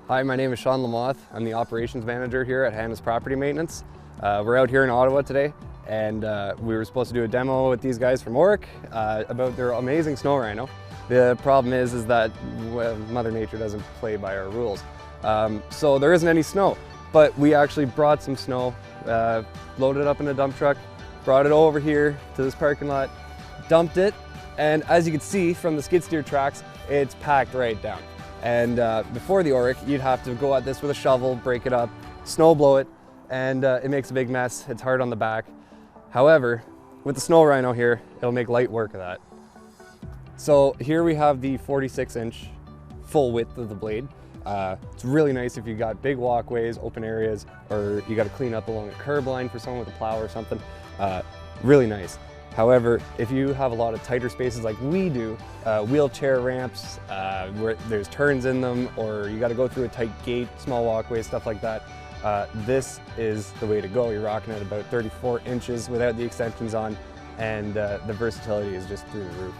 Hi, my name is Sean Lamoth. I'm the operations manager here at Hanna's Property Maintenance. We're out here in Ottawa today, and we were supposed to do a demo with these guys from Orec about their amazing Snow Rhino. The problem is that Mother Nature doesn't play by our rules. So there isn't any snow, but we actually brought some snow, loaded it up in a dump truck, brought it over here to this parking lot, dumped it, and as you can see from the skid steer tracks, it's packed right down. And before the Orec, you'd have to go at this with a shovel, break it up, snow blow it, and it makes a big mess. It's hard on the back. However, with the Snow Rhino here, it'll make light work of that. So here we have the 46-inch full width of the blade. It's really nice if you got big walkways, open areas, or you got to clean up along a curb line for someone with a plow or something. Really nice. However, if you have a lot of tighter spaces like we do, wheelchair ramps, where there's turns in them, or you got to go through a tight gate, small walkways, stuff like that, this is the way to go. You're rocking at about 34 inches without the extensions on, and the versatility is just through the roof.